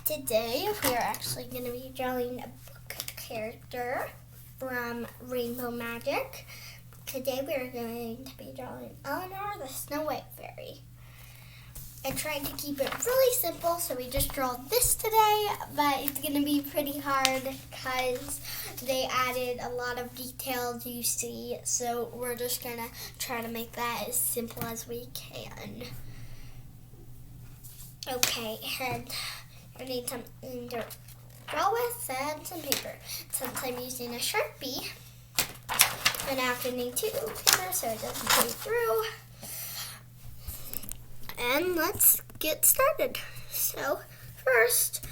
Today we are actually going to be drawing a book character from Rainbow Magic. Today we are going to be drawing Eleanor, the Snow White Fairy. I tried to keep it really simple, so we just draw this today, but it's going to be pretty hard because they added a lot of details you see, so we're just going to try to make that as simple as we can. Okay, and I need something to draw with and some paper. Since I'm using a Sharpie, I'm going to have to need two paper so it doesn't go through. And let's get started. So first,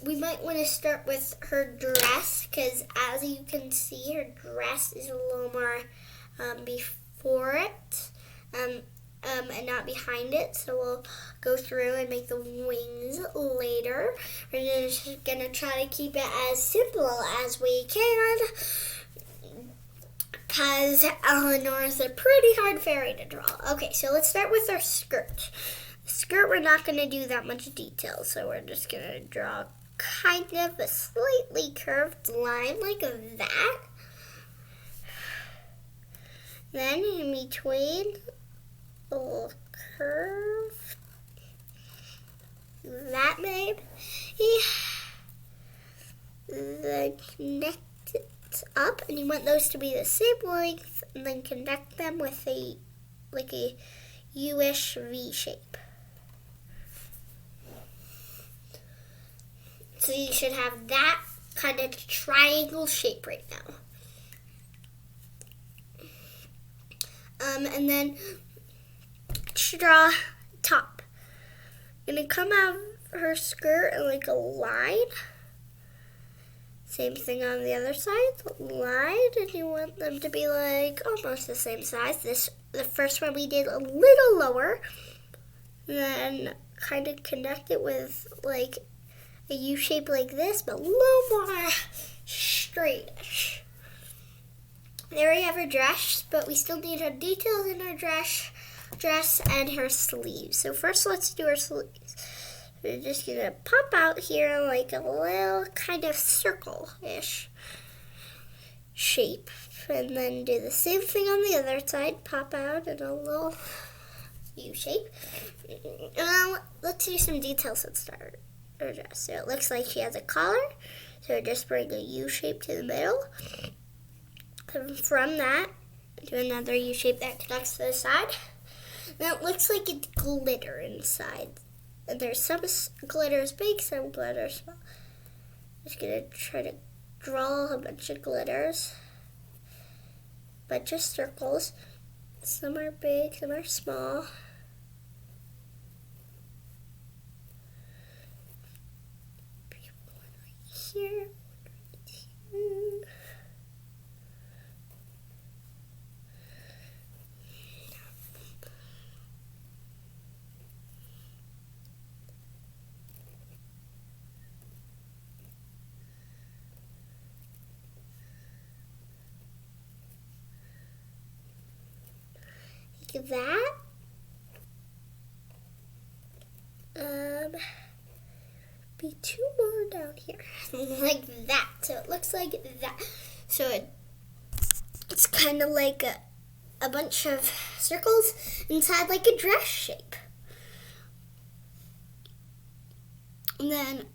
we might want to start with her dress because as you can see, her dress is a little more before it and not behind it. So we'll go through and make the wings later. We're just going to try to keep it as simple as we can because Eleanor is a pretty hard fairy to draw. Okay, so let's start with our skirt. The skirt, we're not going to do that much detail, so we're just going to draw kind of a slightly curved line like that. Then in between, a little curve. That maybe. Then connect it up, and you want those to be the same length, and then connect them with a U-ish V shape. So you should have that kind of triangle shape right now. And then draw top. Gonna come out of her skirt in like a line. Same thing on the other side, line, and you want them to be like almost the same size. The first one we did a little lower, then kind of connect it with like a U shape like this, but a little more straightish. There we have her dress, but we still need her details in her dress and her sleeves. So first let's do her sleeves. We're just going to pop out here like a little kind of circle-ish shape. And then do the same thing on the other side. Pop out in a little U shape. Now let's do some details at the start of her dress. So it looks like she has a collar. So just bring a U shape to the middle. And from that, do another U shape that connects to the side. Now it looks like it's glitter inside. And there's some glitters big, some glitters small. Just gonna try to draw a bunch of glitters. Bunch of circles. Some are big, some are small. One right here, one right here. Like that. Be two more down here. Like that. So it looks like that. So it's kind of like a bunch of circles inside like a dress shape. And then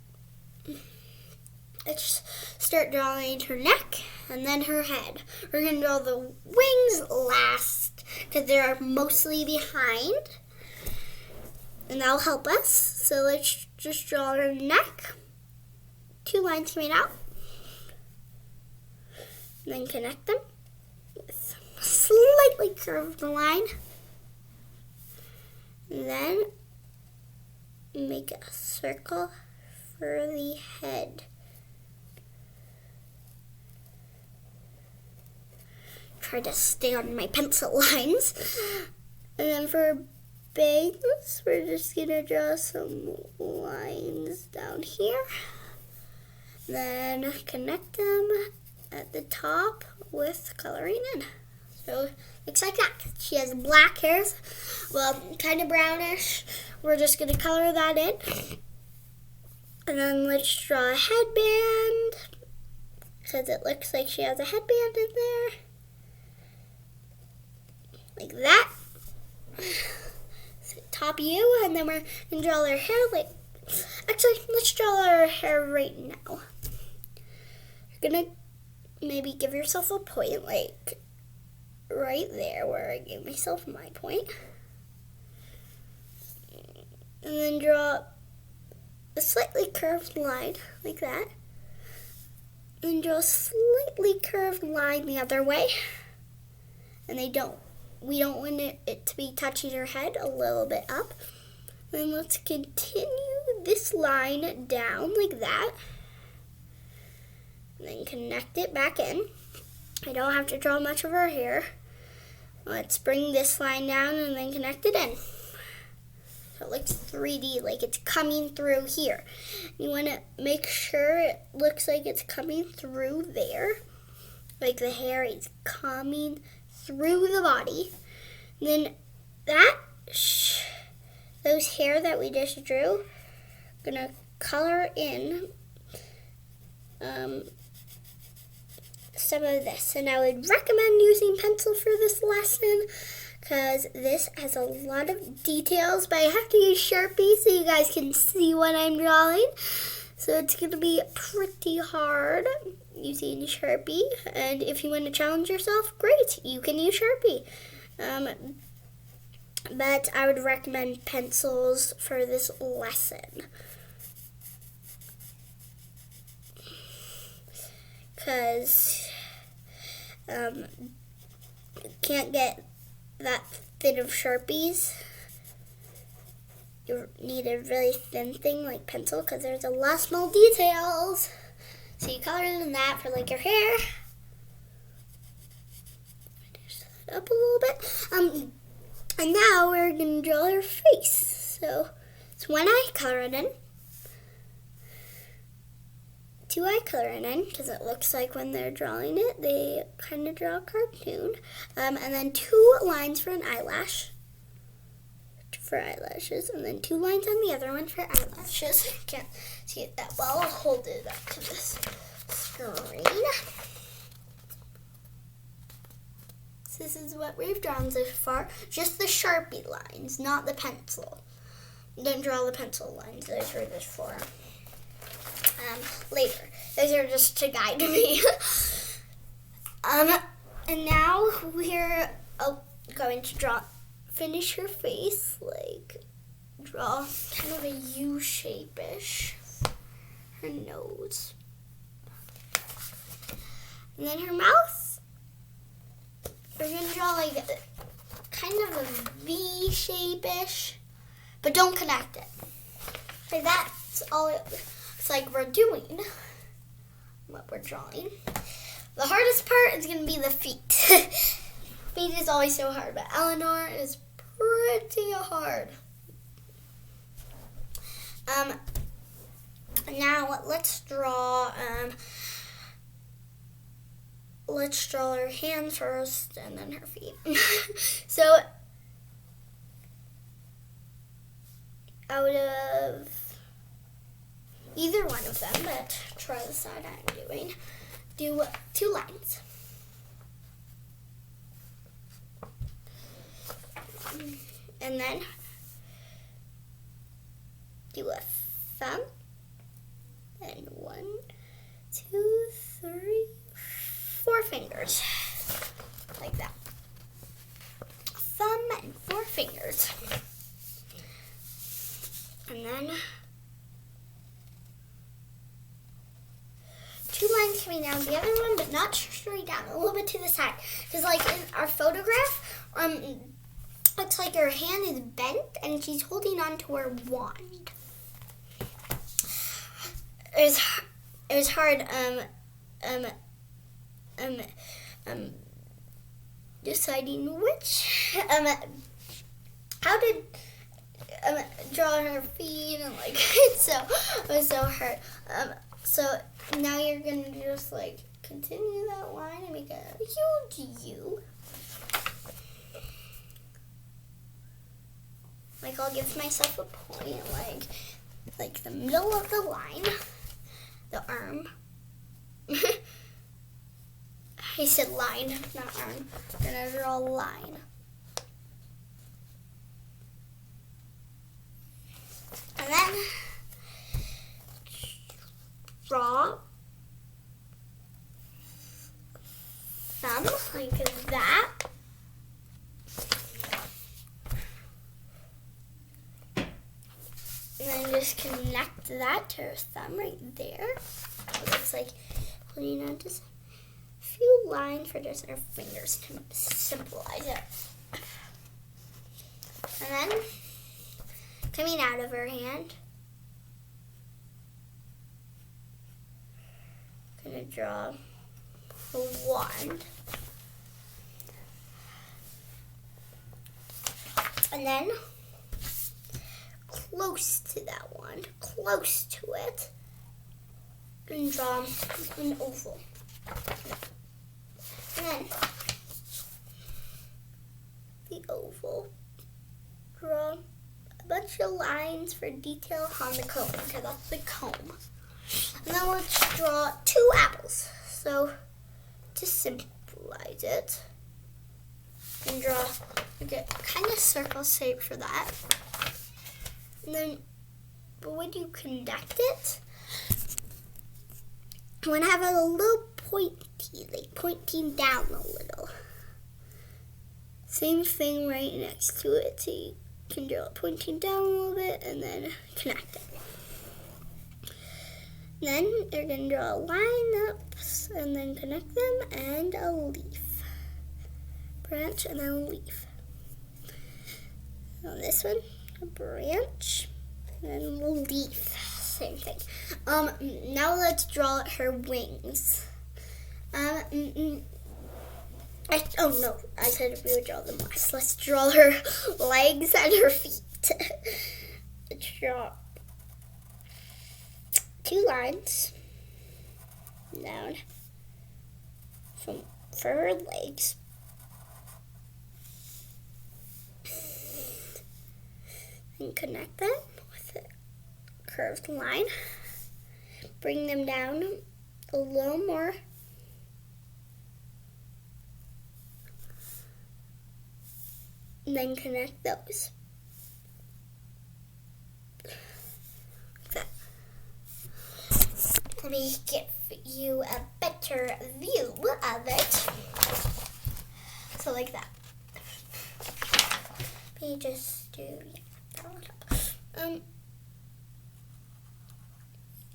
let's start drawing her neck and then her head. We're going to draw the wings last because they're mostly behind. And that'll help us. So let's just draw her neck. Two lines made out. And then connect them with a slightly curved line. And then make a circle for the head. Try to stay on my pencil lines. And then for bangs, we're just going to draw some lines down here. Then connect them at the top with coloring in. So looks like that. She has black hairs, well, kind of brownish. We're just gonna color that in. And then let's draw a headband, because it looks like she has a headband in there. Like that. So top U, and then we're gonna draw her hair like, actually, let's draw her hair right now. You're gonna maybe give yourself a point, like right there where I gave myself my point. And then draw a slightly curved line, like that. And draw a slightly curved line the other way. And we don't want it to be touching her head, a little bit up. Then let's continue this line down like that. And then connect it back in. I don't have to draw much of her hair. Let's bring this line down and then connect it in. So it looks 3D, like it's coming through here. You want to make sure it looks like it's coming through there. Like the hair is coming through the body. And then those hair that we just drew, I'm gonna color in some of this. And I would recommend using pencil for this lesson because this has a lot of details, but I have to use Sharpie so you guys can see what I'm drawing. So it's gonna be pretty hard using Sharpie. And if you want to challenge yourself, great, you can use Sharpie. But I would recommend pencils for this lesson. Because you can't get that thin of Sharpies. You need a really thin thing like pencil because there's a lot of small details. So you color in that for like your hair. Just that up a little bit. And now we're going to draw her face. So it's one eye, color it in. Two eye, color it in, because it looks like when they're drawing it, they kind of draw a cartoon. And then two lines for an eyelash, for eyelashes, and then two lines on the other one for eyelashes. Can't see it that well. I'll hold it up to this screen. So this is what we've drawn so far. Just the Sharpie lines, not the pencil. Don't draw the pencil lines. Those are just for later. Those are just to guide me. And now we're going to finish her face, like draw kind of a U shape-ish. Her nose. And then her mouth. We're going to draw like kind of a V shape-ish, but don't connect it. So that's all it's like we're doing, what we're drawing. The hardest part is going to be the feet. Feet is always so hard, but Eleanor is pretty hard. Now let's draw her hands first and then her feet. So out of either one of them, but try the side I'm doing, do two lines. And then do a thumb. And 1, 2, 3, 4 fingers. Like that. Thumb and 4 fingers. And then 2 lines coming down the other one, but not straight down, a little bit to the side. Because like in our photograph, it's like her hand is bent and she's holding on to her wand. It was hard deciding which how to draw her feet and like so it was so hard. So now you're gonna just like continue that line and make a huge U. Like I'll give myself a point, like the middle of the line, the arm. I said line, not arm. I'm gonna draw a line. And then draw thumb like that. And then just connect that to her thumb right there. It looks like putting on just a few lines for just our fingers to symbolize it. And then coming out of her hand, I'm gonna draw a wand. And then close to that wand, close to it, and draw an oval. And then the oval, draw a bunch of lines for detail on the comb, because that's the comb. And then let's draw 2 apples. So to symbolize it, and draw like a kind of circle shape for that. And then, but when you connect it, you want to have it a little pointy, like pointing down a little. Same thing right next to it, so you can draw it pointing down a little bit and then connect it. Then you're going to draw a line up and then connect them, and a leaf. Branch and then a leaf. On this one, a branch and then a leaf. Same thing. Now let's draw her wings. Oh no, I said we would draw them last. Let's draw her legs and her feet. Let's draw 2 lines down for her legs. And connect them with a curved line. Bring them down a little more. And then connect those. Like that. Let me give you a better view of it. So like that. Let me just do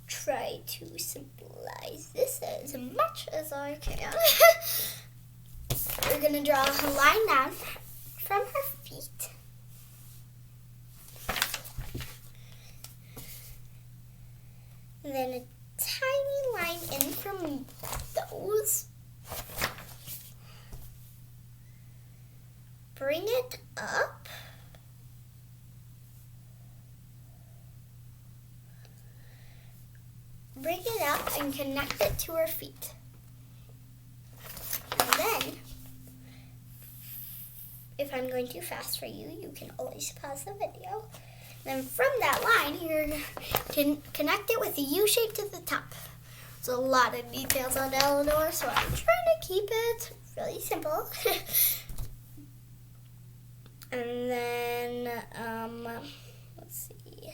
try to symbolize this as much as I can. We're gonna draw a line down from her feet. And then a tiny line in from those. Bring it up. Bring it up and connect it to her feet. And then, if I'm going too fast for you, you can always pause the video. Then from that line, you can connect it with a U shape to the top. There's a lot of details on Eleanor, so I'm trying to keep it really simple. And then, let's see.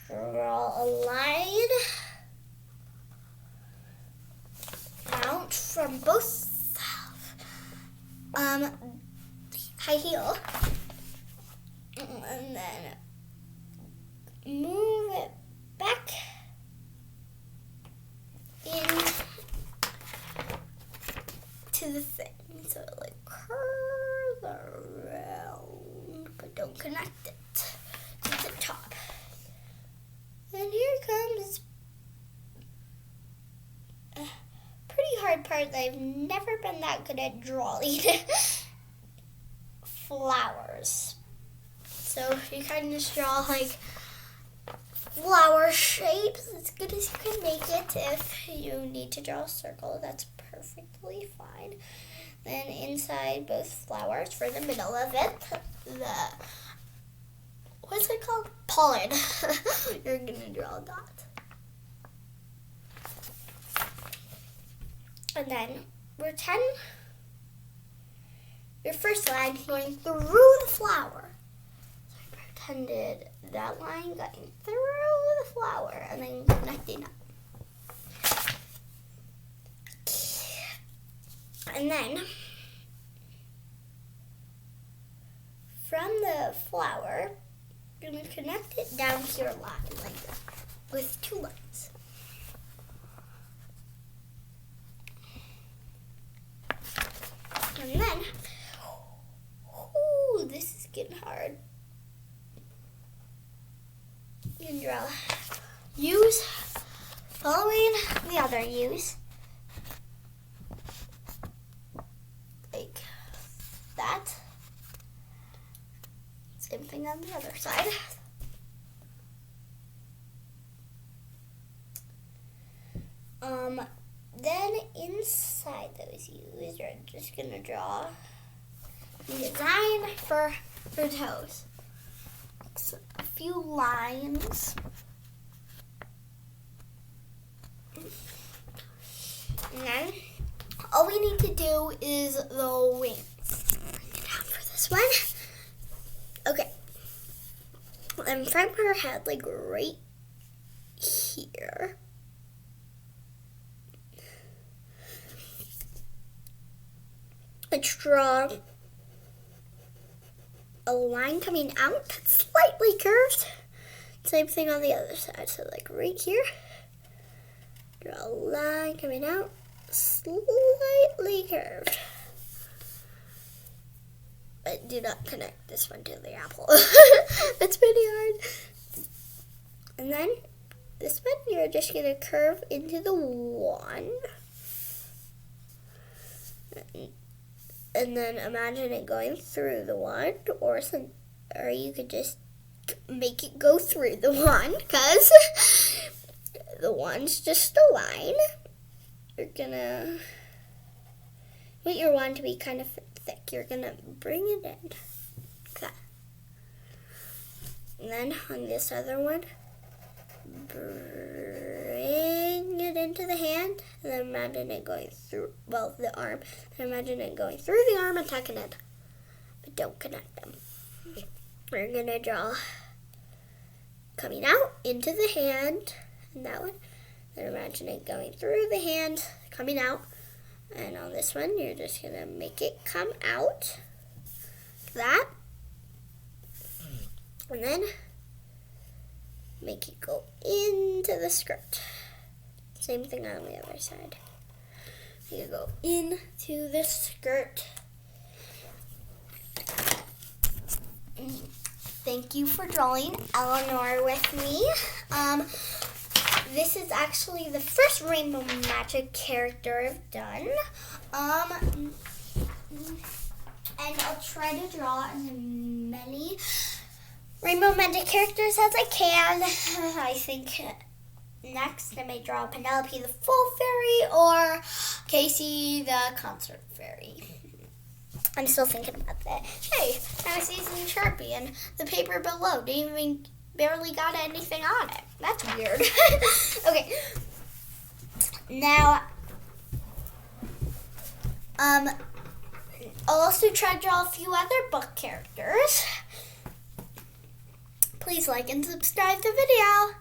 Draw a line out from both high heel, and then move it back in to the thing, so it like curves around, but don't connect it to the top. And here comes a pretty hard part that I've never been that good at drawing. Flowers. So you kind of just draw like flower shapes as good as you can make it. If you need to draw a circle, that's perfectly fine. Then inside both flowers, for the middle of it, what's it called? Pollen. You're gonna draw a dot. And then pretend your first line going through the flower. So I pretended that line going through the flower and then connecting up. And then from the flower, you're going to connect it down to your line like that with 2 lines. And then, this is getting hard. You can draw U's following the other U's. Like that. Same thing on the other side. Then inside those U's, you're just gonna draw the design for her toes. So a few lines. And then all we need to do is the wings. Bring it down for this one. Okay. And front her head like right here. Let's draw a line coming out that's slightly curved. Same thing on the other side. So like right here, draw a line coming out, slightly curved. But do not connect this one to the apple. That's pretty hard. And then this one, you're just gonna curve into the one. And then imagine it going through the one, or you could just make it go through the one, because the one's just a line. You're gonna want your one to be kind of thick. You're gonna bring it in, like that. And then on this other one, bring it into the hand, and then imagine it going through, the arm. And imagine it going through the arm and tucking it, but don't connect them. We're gonna draw coming out into the hand, and that one. Then imagine it going through the hand, coming out, and on this one, you're just gonna make it come out, like that, and then make it go into the skirt. Same thing on the other side. You go into the skirt. Thank you for drawing Eleanor with me. This is actually the first Rainbow Magic character I've done. And I'll try to draw as many Rainbow Magic characters as I can. I think next I may draw Penelope the Full Fairy or Casey the Concert Fairy. I'm still thinking about that. Hey, I see some Sharpie and the paper below didn't even barely got anything on it. That's weird. Okay. Now, I'll also try to draw a few other book characters. Please like and subscribe to the video.